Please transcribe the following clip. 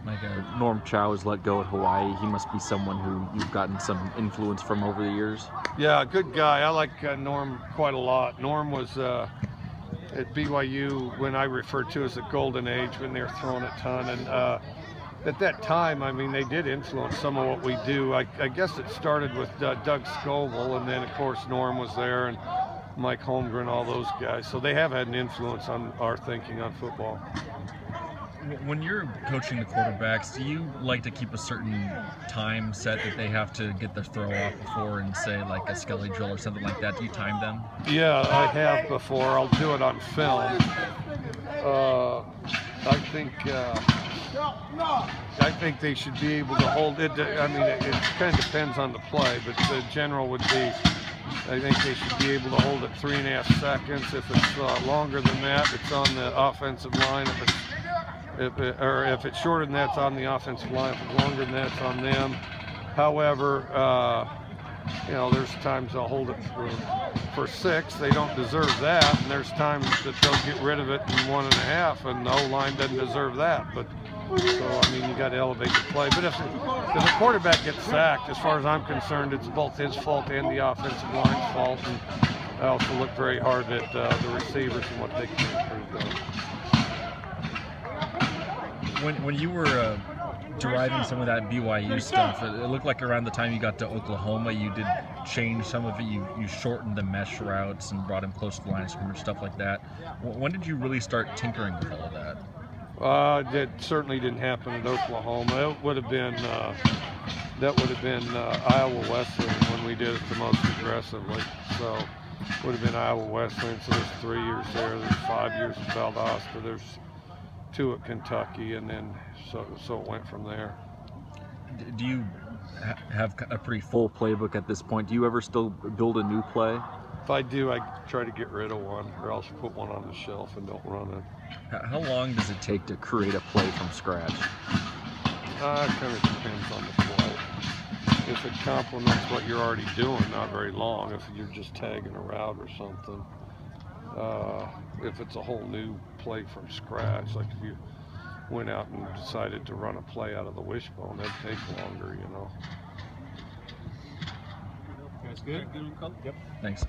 Like Norm Chow was let go at Hawaii. He must be someone who you've gotten some influence from over the years. Yeah, good guy. I like Norm quite a lot. Norm was at BYU when I refer to as the golden age, when they were throwing a ton. And at that time, I mean, they did influence some of what we do. I guess it started with Doug Scoville, and then, of course, Norm was there, and Mike Holmgren, all those guys. So they have had an influence on our thinking on football. when you're coaching the quarterbacks, do you like to keep a certain time set that they have to get their throw off before, and say like a skelly drill or something like that? Do you time them? Yeah, I have before. I'll do it on film. I think they should be able to hold it. I mean, it kind of depends on the play, but the general would be, I think they should be able to hold it 3.5 seconds. If it's longer than that, it's on the offensive line. If it's shorter than that, it's on the offensive line. If it's longer than that, it's on them. However, you know, there's times they'll hold it for 6. They don't deserve that, and there's times that they'll get rid of it in 1.5, and the O-line doesn't deserve that. But so I mean, you got to elevate the play. But if the quarterback gets sacked, as far as I'm concerned, it's both his fault and the offensive line's fault. And I also look very hard at the receivers and what they can improve. When you were deriving some of that BYU stuff, it looked like around the time you got to Oklahoma, you did change some of it. You shortened the mesh routes and brought him close to the line of scrimmage, stuff like that. When did you really start tinkering with all of that? That certainly didn't happen at Oklahoma. It would have been Iowa Wesleyan when we did it the most aggressively. So it would have been Iowa Wesleyan. So there's 3 years there. There's 5 years at Valdosta. There's 2 at Kentucky, and then so it went from there. Do you have a pretty Full playbook at this point? Do you ever still build a new play? If I do, I try to get rid of one, or else put one on the shelf and don't run it. How long does it take To create a play from scratch? It kind of depends on the play. If it complements what you're already doing, not very long. If you're just tagging a route or something. If it's a whole new play from scratch, like if you went out and decided to run a play out of the wishbone, that'd take longer, you know. That's good. Yep. Thanks.